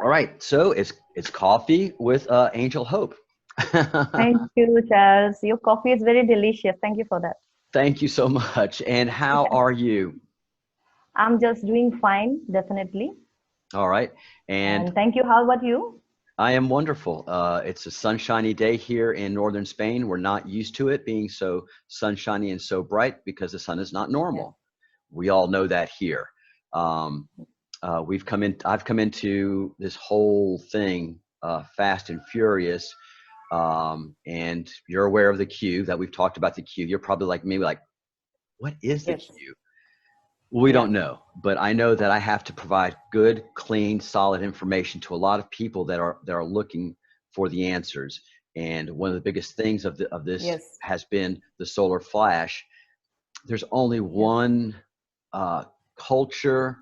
All right, so it's coffee with Angel Hope. Thank you, Charles. Your coffee is very delicious. Thank you for that. Thank you so much. And how are you? I'm just doing fine, definitely. All right, and And thank you. How about you? I am wonderful. It's a sunshiny day here in northern Spain. We're not used to it being so sunshiny and so bright because the sun is not Yes. normal. We all know that here. Um, I've come into this whole thing fast and furious. And you're aware of the queue that we've talked about the queue. You're probably like maybe like, what is the Yes. queue? We Yeah. don't know, but I know that I have to provide good, clean, solid information to a lot of people that are looking for the answers. And one of the biggest things of this Yes. has been the solar flash. There's only Yes. one uh, culture,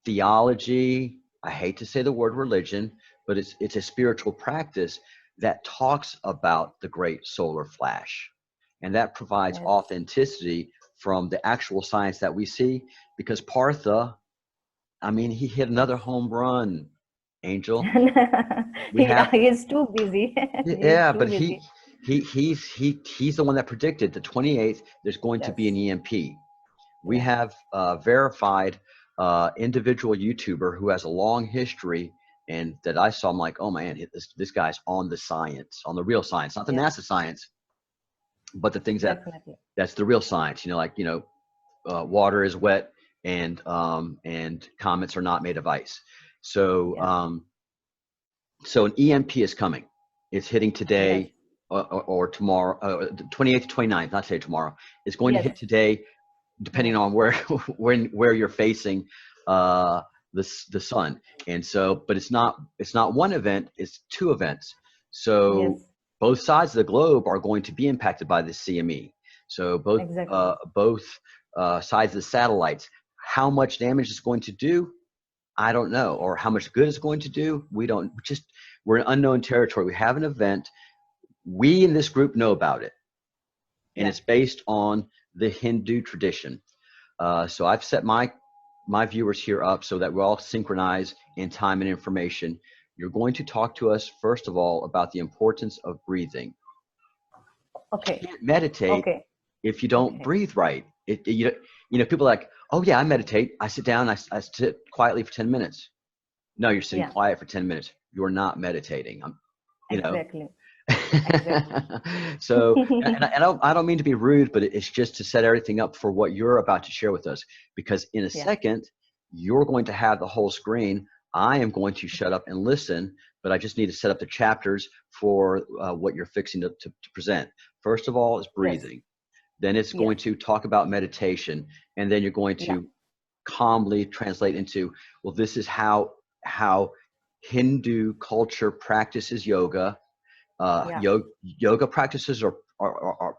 theology. I hate to say the word religion, but it's a spiritual practice that talks about the great solar flash, and that provides Yes. authenticity from the actual science that we see. Because Partha, I mean, he hit Yes. another home run. Angel, we Yeah, have, he is too busy. He is yeah, too but busy. he's the one that predicted the 28th. There's going to be an Yes. EMP. We Yeah. have verified individual YouTuber who has a long history, and that I saw. I'm like, oh man, this guy's on the science, on the real science, not the Yeah. NASA science, but the things Definitely. that's the real science. Like water is wet, and comets are not made of ice. So Yeah. so an EMP is coming. It's hitting Yes. today or tomorrow, 28th to 29th, not today, tomorrow. It's going to Yes. hit today, depending Yeah. on where where you're facing uh, the sun. And so, but it's not one event; it's two events. So Yes. both sides of the globe are going to be impacted by the CME. So Exactly. both sides of the satellites. How much damage it's going to do, I don't know, or how much good it's going to do, we don't. We're in unknown territory. We have an event. We in this group know about it, and Yeah. it's based on the Hindu tradition. So I've set my viewers here up so that we're all synchronized in time and information. You're going to talk to us first of all about the importance of breathing. Okay. You can't meditate Okay. if you don't Okay. breathe right. People are like, oh yeah, I meditate. I sit down. I sit quietly for 10 minutes. No, you're sitting Yeah. quiet for 10 minutes. You're not meditating. You know. Exactly. Exactly. So, and I don't mean to be rude, but it's just to set everything up for what you're about to share with us. Because in a Yeah. second, you're going to have the whole screen. I am going to shut up and listen, but I just need to set up the chapters for what you're fixing to present. First of all, is Yes. breathing. Then it's Yeah. going to talk about meditation, and then you're going Yeah. to calmly translate into, well, this is how Hindu culture practices yoga. Yeah. Yoga practices are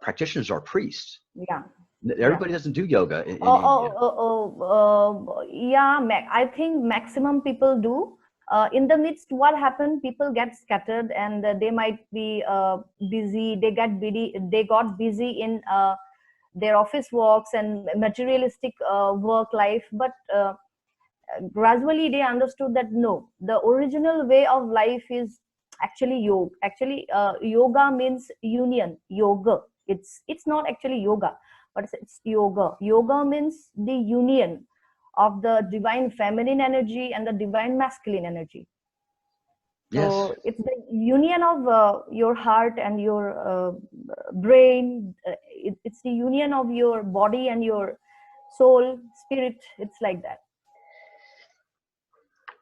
practitioners are priests. Yeah. Yeah. Everybody doesn't do yoga in Oh, India. yeah. I think maximum people do. In the midst, what happened? People get scattered, and they might be busy. They get busy. They got busy in their office works and materialistic work life. But gradually, they understood that no, the original way of life is actually yoga. Actually, yoga means union. Yoga. It's not actually yoga, but it's yoga. Yoga means the union of the divine feminine energy and the divine masculine energy. Yes. So it's the union of your heart and your brain. It's the union of your body and your soul, spirit. It's like that.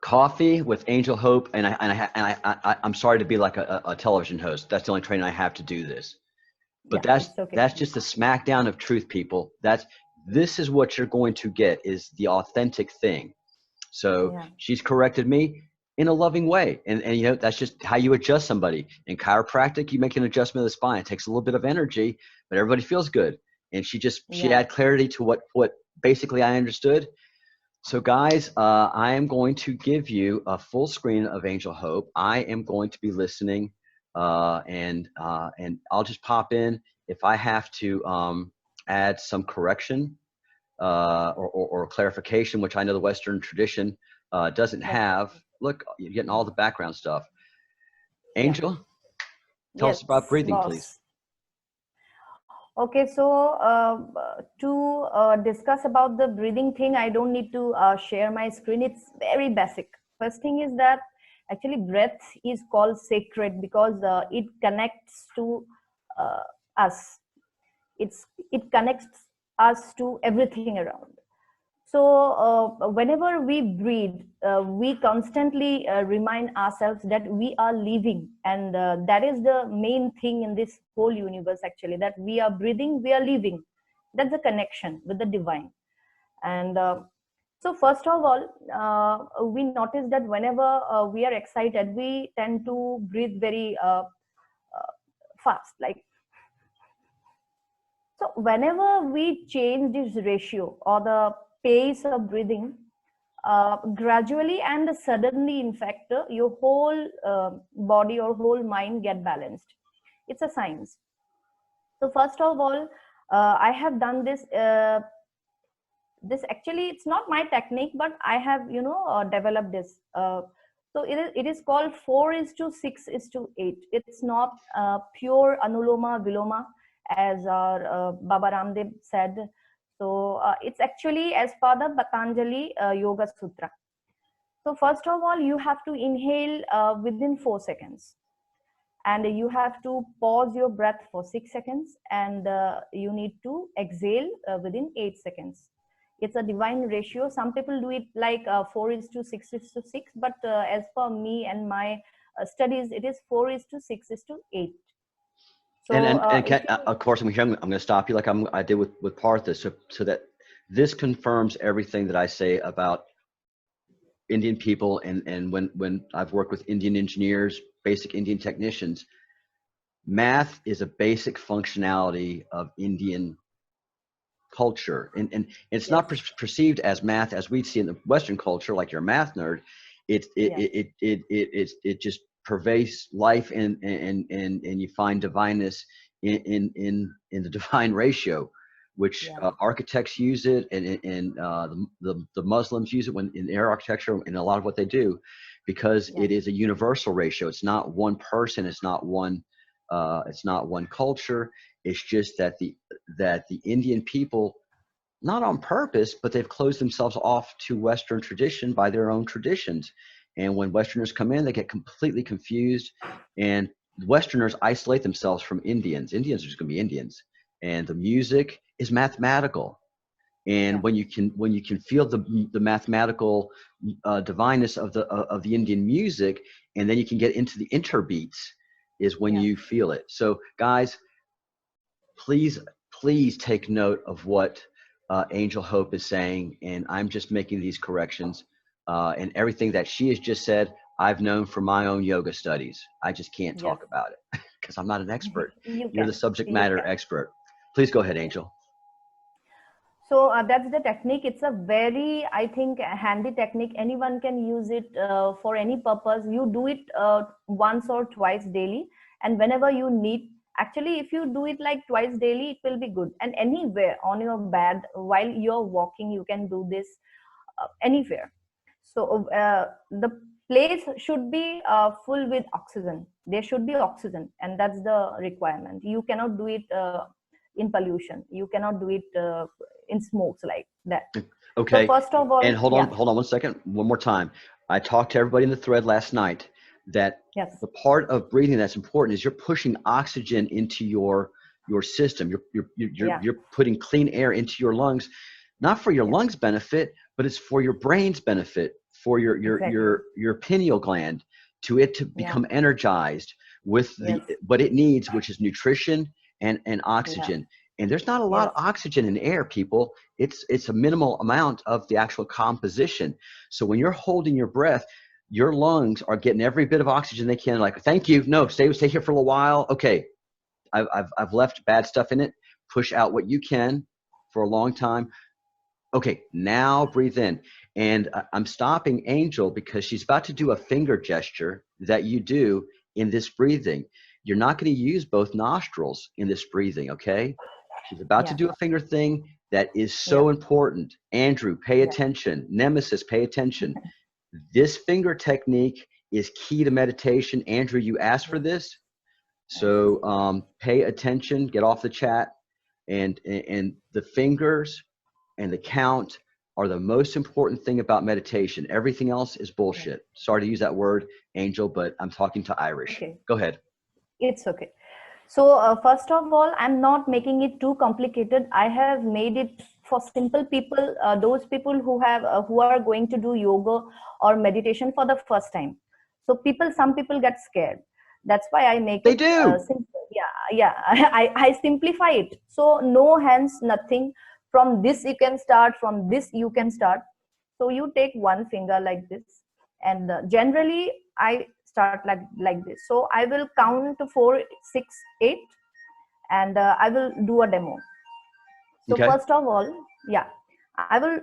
Coffee with Angel Hope, I'm sorry to be like a television host. That's the only training I have to do this. But Yeah, that's it's okay. that's just the smackdown of truth, people. This is what you're going to get, is the authentic thing. So Yeah. she's corrected me in a loving way. And that's just how you adjust somebody. In chiropractic, you make an adjustment of the spine. It takes a little bit of energy, but everybody feels good. And she Yeah. had clarity to what basically I understood. So guys, I am going to give you a full screen of Angel Hope. I am going to be listening, and I'll just pop in if I have to add some correction or clarification, which I know the Western tradition doesn't Definitely. have. look, you're getting all the background stuff. Yeah. Angel, tell us about breathing, please. Boss. Okay, so to discuss about the breathing thing, I don't need to share my screen. It's very basic. First thing is that actually breath is called sacred because it connects to uh, us. It connects us to everything around. So whenever we breathe, we constantly remind ourselves that we are living, and that is the main thing in this whole universe. Actually, that we are breathing, we are living. That's the connection with the divine. And so, first of all, we notice that whenever we are excited, we tend to breathe very fast, like so. Whenever we change this ratio or the pace of breathing, gradually and suddenly, in fact, your whole body or whole mind get balanced. It's a science. So first of all, I have done this. This actually, it's not my technique, but I have developed this. So it is called 4 is to 6 is to 8. It's not pure Anuloma Viloma, as our Baba Ramdev said. So it's actually as per the Patanjali Yoga Sutra. So first of all, you have to inhale within 4 seconds, and you have to pause your breath for 6 seconds, and you need to exhale within 8 seconds. It's a divine ratio. Some people do it like 4 is to 6 is to 6, but as per me and my studies, it is 4 is to 6 is to 8. So, Of course, I'm going to stop you like I did with Partha, so that this confirms everything that I say about Indian people, and when I've worked with Indian engineers, basic Indian technicians, math is a basic functionality of Indian culture, and it's not perceived as math as we see in the Western culture, like you're a math nerd. It just pervades life, and you find divineness in the divine ratio, which architects use it, and the Muslims use it when in their architecture and a lot of what they do, because it is a universal ratio. It's not one person. It's not one culture. It's just that the Indian people, not on purpose, but they've closed themselves off to Western tradition by their own traditions. And when Westerners come in, they get completely confused, and Westerners isolate themselves from Indians. Indians are just going to be Indians, and the music is mathematical. And when you can feel the mathematical divineness of the Indian music, and then you can get into the interbeats, is when you feel it. So guys, please take note of what Angel Hope is saying, and I'm just making these corrections, and everything that she has just said, I've known from my own yoga studies. I just can't talk about it because I'm not an expert. You're the subject matter expert. Please go ahead, Angel. So that's the technique. It's a very, I think, handy technique. Anyone can use it for any purpose. You do it once or twice daily, and whenever you need. Actually, if you do it like twice daily, it will be good. And anywhere on your bed, while you're walking, you can do this anywhere. So the place should be full with oxygen. There should be oxygen, and that's the requirement. You cannot do it in pollution. You cannot do it in smokes like that. Okay. So first of all, and hold on 1 second, one more time. I talked to everybody in the thread last night that the part of breathing that's important is you're pushing oxygen into your system. You're putting clean air into your lungs, not for your lungs' benefit, but it's for your brain's benefit, for your pineal gland, to become energized with what it needs, which is nutrition and oxygen. And there's not a lot of oxygen in air, people. It's a minimal amount of the actual composition. So when you're holding your breath, your lungs are getting every bit of oxygen they can. Like, thank you. No, stay here for a little while. Okay, I've left bad stuff in it. Push out what you can for a long time. Okay, now breathe in. And I'm stopping Angel because she's about to do a finger gesture that you do in this breathing. You're not going to use both nostrils in this breathing, okay? She's about to do a finger thing that is so important. Andrew, pay attention. Nemesis, pay attention. This finger technique is key to meditation. Andrew, you asked for this. So pay attention, get off the chat, and the fingers and the count are the most important thing about meditation. Everything else is bullshit. Sorry to use that word, Angel, but I'm talking to Irish. Okay. Go ahead. It's okay. So first of all, I'm not making it too complicated. I have made it for simple people, those people who are going to do yoga or meditation for the first time. So some people get scared. That's why I make it simple. Yeah. I simplify it. So no hands, nothing. From this you can start. From this you can start. So you take one finger like this, and generally I start like this. So I will count 4, 6, 8, and I will do a demo. So first of all, I will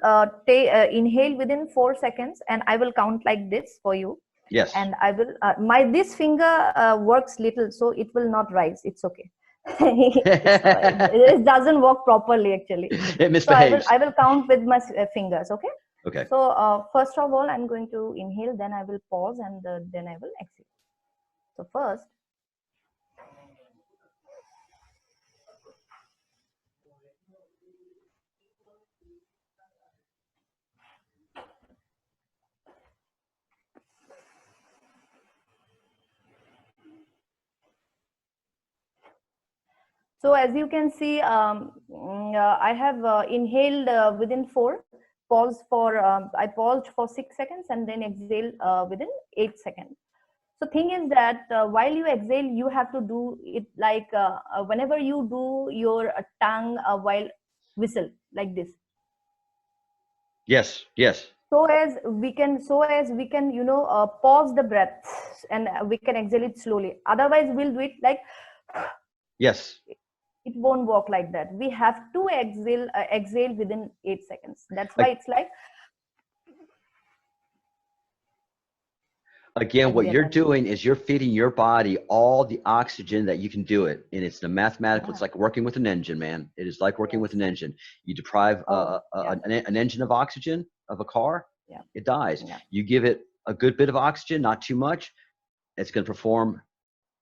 inhale within 4 seconds, and I will count like this for you. Yes. And I will this finger works little, so it will not rise. It's okay. It doesn't work properly actually. It misbehaves. So I will count with my fingers. Okay. Okay. So first of all, I'm going to inhale, then I will pause, and then I will exhale. So first. So as you can see, I have inhaled within 4, I paused for 6 seconds, and then exhale within 8 seconds. So thing is that while you exhale, you have to do it like whenever you do your tongue while whistle like this. Yes. So as we can, pause the breath, and we can exhale it slowly. Otherwise, we'll do it like. Yes. It won't work like that. We have to exhale within 8 seconds. That's why it's like. Again, what you're doing is you're feeding your body all the oxygen that you can do it. And it's the mathematical, It's like working with an engine, man. It is like working with an engine. You deprive an engine of oxygen of a car, it dies. You give it a good bit of oxygen, not too much, it's going to perform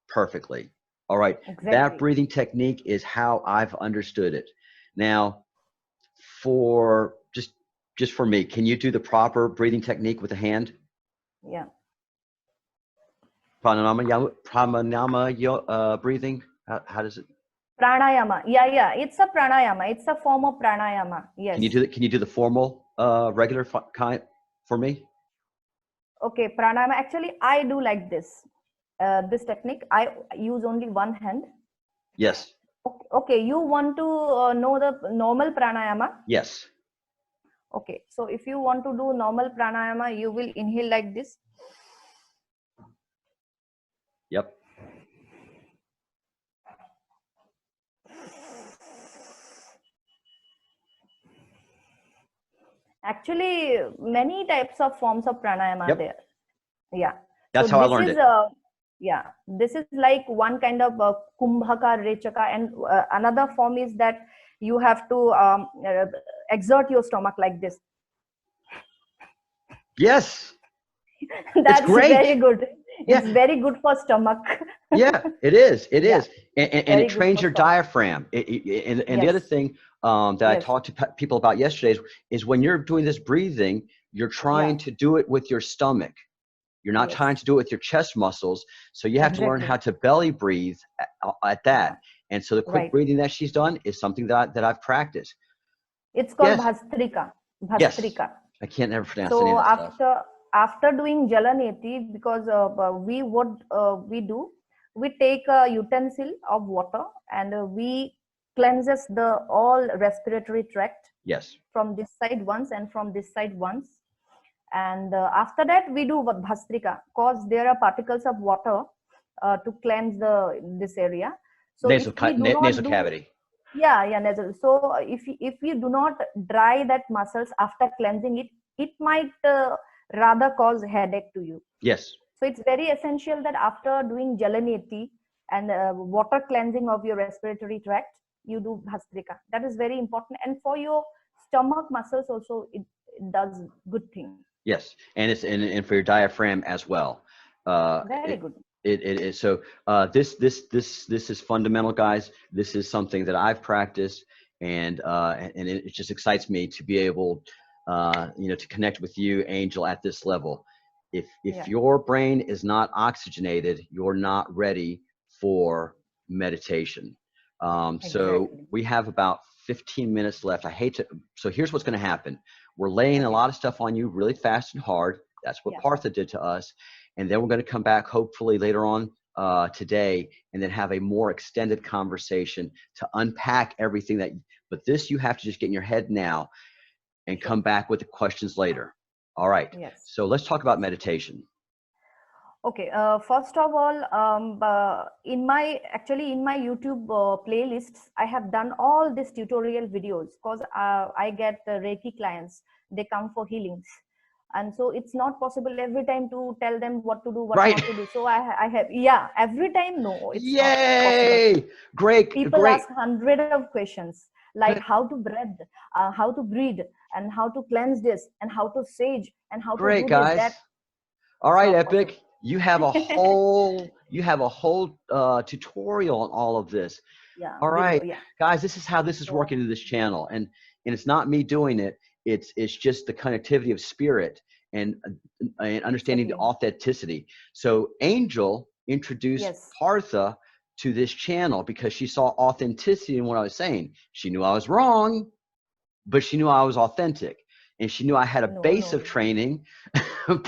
perfectly. All right. Exactly. That breathing technique is how I've understood it. Now, for just for me, can you do the proper breathing technique with the hand? Yeah. Pranayama breathing. How does it? Pranayama. Yeah. It's a pranayama. It's a form of pranayama. Yes. Can you do the formal, regular kind for me? Okay, pranayama. Actually, I do like this. This technique, I use only one hand. Yes. Okay, you want to know the normal pranayama? Yes. Okay, so if you want to do normal pranayama, you will inhale like this. Yep. Actually, many types of forms of pranayama are there. Yeah. That's how I learned it. This is like one kind of kumbhaka, rechaka, and another form is that you have to exert your stomach like this. Yes. That's great. Very good. It's very good for stomach. Yeah, it is. It is. And it trains your diaphragm. And the other thing that I talked to people about yesterday is when you're doing this breathing, you're trying to do it with your stomach. You're not trying to do it with your chest muscles. So you have to learn how to belly breathe at that. And so the quick breathing that she's done is something that I've practiced. It's called Bhastrika. Bhastrika. Yes. I can't ever pronounce any of that stuff. After doing Jalaneti, because we take a utensil of water and we cleanses the all respiratory tract. Yes. From this side once and from this side once. And after that we do Bhastrika, because there are particles of water to cleanse this area. So nasal cavity. Yeah, nasal. So if you do not dry that muscles after cleansing it might rather cause headache to you. Yes. So it's very essential that after doing Jalaneti and water cleansing of your respiratory tract, you do Bhastrika. That is very important. And for your stomach muscles also, it does good thing. Yes, and it's and for your diaphragm as well. Uh, Very it, good. it is so. This is fundamental, guys. This is something that I've practiced, and it just excites me to be able, to connect with you, Angel, at this level. If Yeah, your brain is not oxygenated, you're not ready for meditation. So exactly. we have about 15 minutes left. I hate to. So here's what's going to happen. We're laying a Okay. lot of stuff on you really fast and hard. That's what Yeah. Partha did to us. And then we're going to come back hopefully later on today and then have a more extended conversation to unpack everything that, but this you have to just get in your head now and Sure. come back with the questions later. All right. Yes. So let's talk about meditation. Okay. First of all, in my actually in my YouTube playlists, I have done all these tutorial videos because I get Reiki clients. They come for healings, and so it's not possible every time to tell them what to do, what Right. not to do. So I have, yeah, every time, no, it's not possible. Yay. Great. People Great. ask hundred of questions like how to breathe, how to breathe, and how to cleanse this, and how to sage, and how to Great, do this, that. guys. All It's right, not possible. Epic. You have a whole tutorial on all of this. Yeah, All right, video. Yeah. guys, this is how this is So working in this channel, and it's not me doing it. It's just the connectivity of spirit and understanding the exactly. authenticity. So Angel introduced Yes. Partha to this channel because she saw authenticity in what I was saying. She knew I was wrong, but she knew I was authentic, and she knew I had a No, base no, of no. training,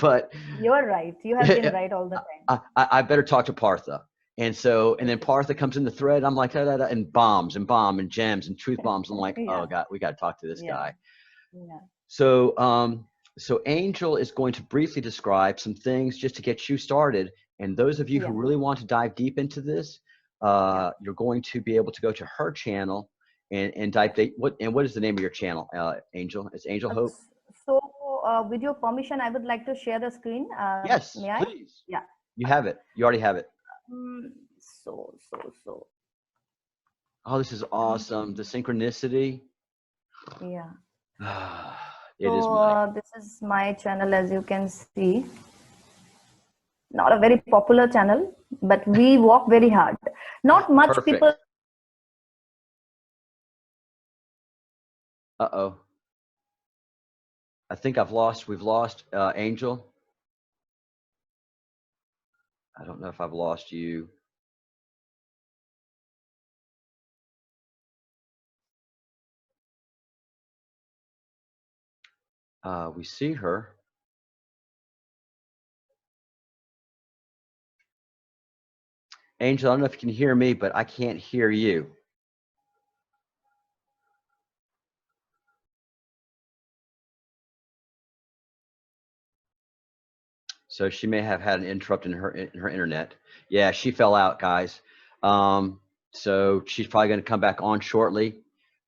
but You're right. You have been right all the time. I better talk to Partha. And then Okay. Partha comes in the thread. I'm like, da, da, da, and bombs and bomb and gems and truth bombs. I'm like, oh Yeah. God, we got to talk to this Yeah. guy. Yeah. So, so Angel is going to briefly describe some things just to get you started. And those of you who Yeah. really want to dive deep into this, Yeah. you're going to be able to go to her channel and dive Yeah. deep. What is the name of your channel, Angel? It's Angel Uh, Hope. So, with your permission, I would like to share the screen. Yes, May I? please. Yeah. You have it. You already have it. So. Oh, this is Um, awesome. The synchronicity. yeah. It is So, my this is my channel, as you can see. Not a very popular channel, but we work very hard. Not much people. perfect. Uh-oh. I think we've lost Angel. I don't know if I've lost you. We see her. Angel, I don't know if you can hear me, but I can't hear you. So she may have had an interrupt in her internet. Yeah, she fell out, guys. So she's probably going to come back on shortly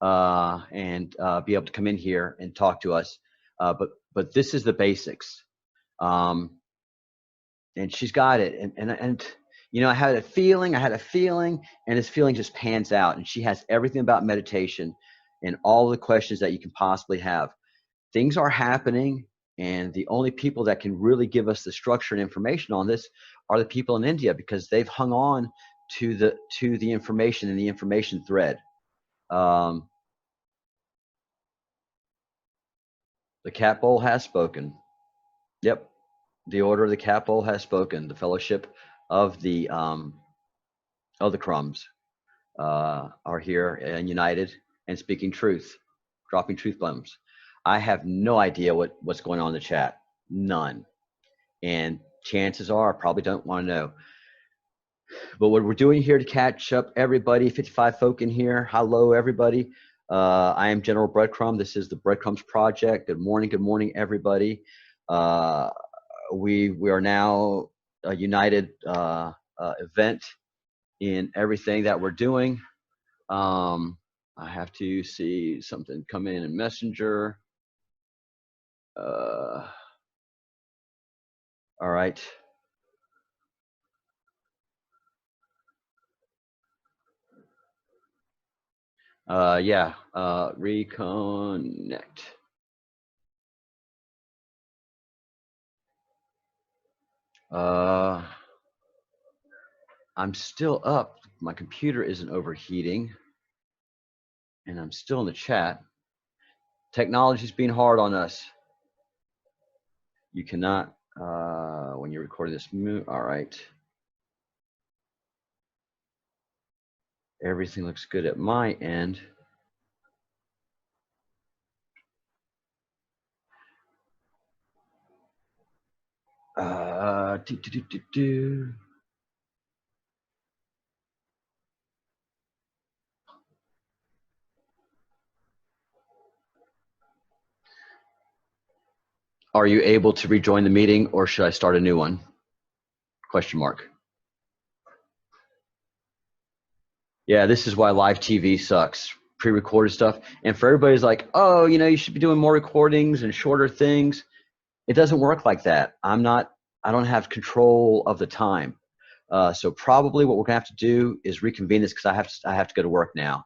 and be able to come in here and talk to us. But this is the basics, and she's got it. And I had a feeling, and this feeling just pans out. And she has everything about meditation and all the questions that you can possibly have. Things are happening, and the only people that can really give us the structure and information on this are the people in India, because they've hung on to the information and the information thread. Um, the cat bowl has spoken. Yep, the order of the cat bowl has spoken. The fellowship of the crumbs are here and united and speaking truth, dropping truth bombs. I have no idea what's going on in the chat. None. And chances are I probably don't want to know. But what we're doing here to catch up everybody, 55 folk in here. Hello, everybody. I am General Breadcrumb. This is the Breadcrumbs Project. Good morning, everybody. We are now a united event in everything that we're doing. I have to see something come in Messenger. All right. Yeah, reconnect. Uh, I'm still up. My computer isn't overheating, and I'm still in the chat. Technology's being hard on us. You cannot, when you record this move, all right. Everything looks good at my end. Do, do, do, do, do. Are you able to rejoin the meeting, or should I start a new one? Question mark. Yeah, this is why live TV sucks. Pre-recorded stuff. And for everybody's like, oh, you know, you should be doing more recordings and shorter things. It doesn't work like that. I don't have control of the time. So probably what we're gonna have to do is reconvene this because I have to go to work now.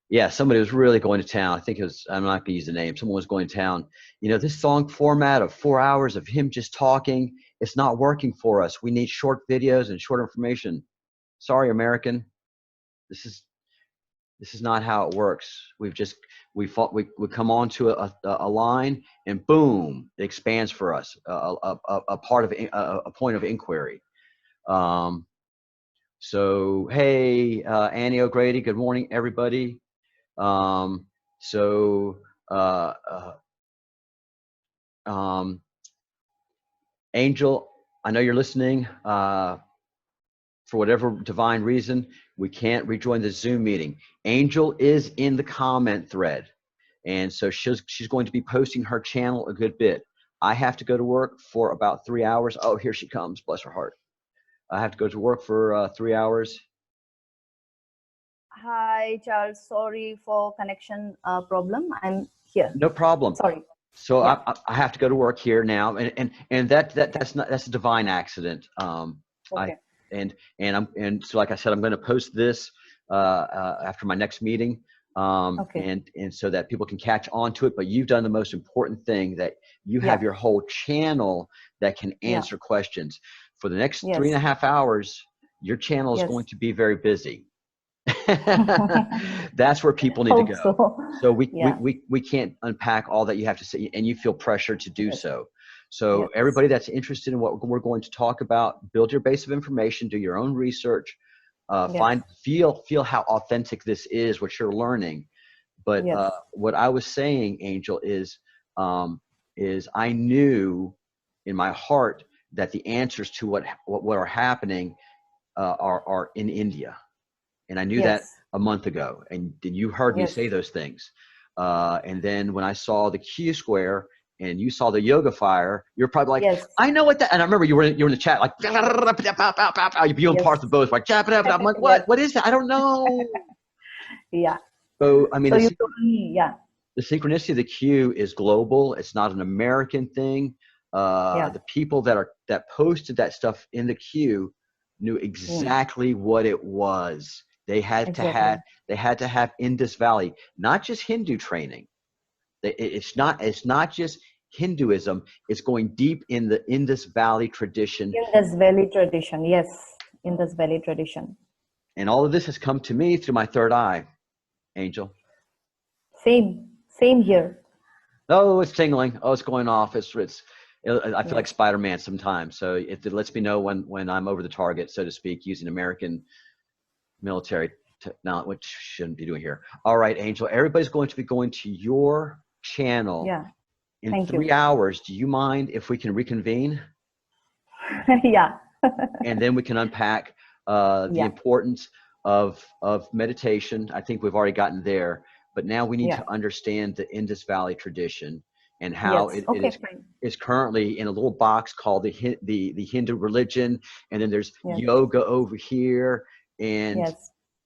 Yeah, somebody was really going to town. I think it was, I'm not gonna use the name. Someone was going to town. You know, this song format of 4 hours of him just talking, it's not working for us. We need short videos and short information. Sorry, American. This is not how it works. We come onto a line and boom, it expands for us, a part of a point of inquiry. So hey, Annie O'Grady, good morning, everybody. Angel, I know you're listening. For whatever divine reason, we can't rejoin the Zoom meeting. Angel is in the comment thread. And so she's going to be posting her channel a good bit. I have to go to work for about 3 hours. Oh, here she comes, bless her heart. I have to go to work for 3 hours. Hi, Charles. Sorry for connection problem. I'm here. No problem. Sorry. So yeah. I have to go to work here now, and that's a divine accident. Okay. And so like I said, I'm going to post this after my next meeting, okay. and so that people can catch on to it. But you've done the most important thing, that you have your whole channel that can answer questions for the next 3.5 hours. Your channel is going to be very busy. That's where people need to go. So we can't unpack all that you have to say, and you feel pressure to do so. So everybody that's interested in what we're going to talk about, build your base of information, do your own research, feel how authentic this is, what you're learning. But what I was saying, Angel, is I knew in my heart that the answers to what are happening are in India. And I knew that a month ago, and you heard me say those things. And then when I saw the Q Square and you saw the yoga fire, you're probably like, I know what that. And I remember you were in the chat like, you're doing parts of both. Like, I'm like, what? What is that? I don't know. So I mean, so the synchronicity of the Q is global. It's not an American thing. The people that posted that stuff in the Q knew exactly what it was. They had to have Indus Valley, not just Hindu training. It's not just Hinduism. It's going deep in the Indus Valley tradition. Indus Valley tradition, yes, Indus Valley tradition. And all of this has come to me through my third eye, Angel. Same here. Oh, it's tingling. Oh, it's going off. I feel like Spider-Man sometimes. So it lets me know when I'm over the target, so to speak, using American military technology, which shouldn't be doing here. All right, Angel, everybody's going to be going to your channel in 3 hours. Do you mind if we can reconvene? And then we can unpack the importance of meditation. I think we've already gotten there, but now we need to understand the Indus Valley tradition and how it is currently in a little box called the Hindu religion, and then there's yoga over here, and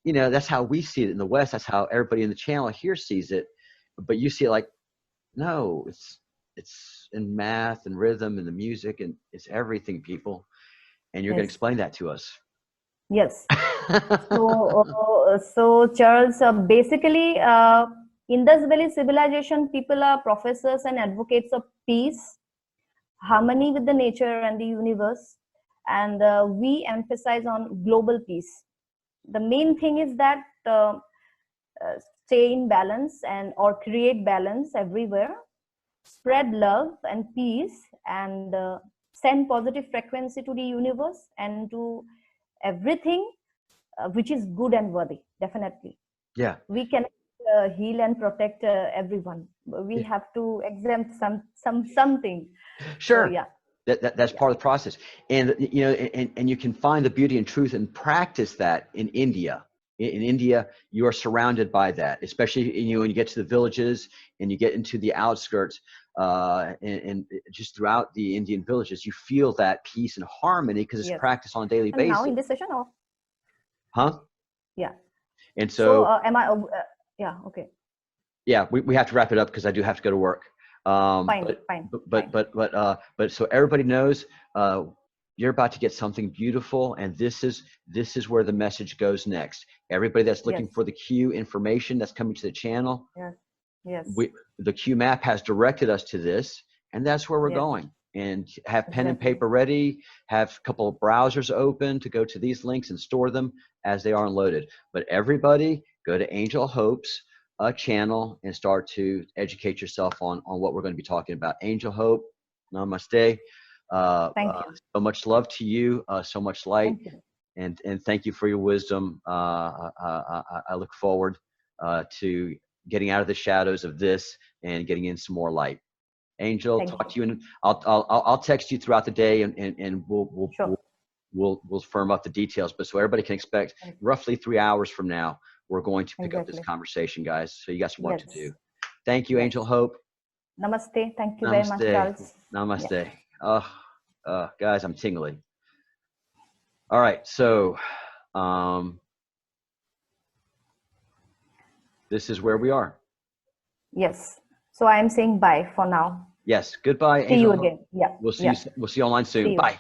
you know, that's how we see it in the West. That's how everybody in the channel here sees it, but you see it like, no, it's in math and rhythm and the music, and it's everything, people, and you're going to explain that to us. So Charles, basically Indus Valley civilization people are professors and advocates of peace, harmony with the nature and the universe, and we emphasize on global peace. The main thing is that stay in balance and or create balance everywhere, spread love and peace, and send positive frequency to the universe and to everything which is good and worthy. Definitely, Yeah. we can heal and protect everyone. We have to exempt something. Sure. So yeah. That's part of the process. And, you know, and you can find the beauty and truth and practice that in India. In India, you are surrounded by that, especially, you know, when you get to the villages and you get into the outskirts, and just throughout the Indian villages, you feel that peace and harmony because it's Yes. practiced on a daily And now basis. in this session, or Huh? yeah. And So so, am I? Yeah. Okay. yeah, we have to wrap it up because I do have to go to work. Fine. Fine. But so everybody knows, you're about to get something beautiful, and this is where the message goes next. Everybody that's looking Yes. for the Q information that's coming to the channel, Yes. Yes. the Q map has directed us to this, and that's where we're Yes. going. And have pen and Exactly. paper ready, have a couple of browsers open to go to these links and store them as they are unloaded. But everybody go to Angel Hope's channel and start to educate yourself on what we're going to be talking about. Angel Hope, namaste. Thank you. So much love to you, so much light, Thank you. and thank you for your wisdom. I look forward to getting out of the shadows of this and getting in some more light. Angel, Thank talk to you, and I'll text you throughout the day, and Sure. we'll firm up the details. But so everybody can expect roughly 3 hours from now, we're going to pick up this Exactly. conversation, guys. So you got some work to Yes. do. Thank you, Yes. Angel Hope. Namaste. Thank you very much, Namaste. Charles. Namaste. Guys, I'm tingly. All right, so this is where we are. Yes. So I am saying bye for now. Yes. Goodbye, See you Angel Hope. again. Yeah. We'll see you online soon. See you. Bye.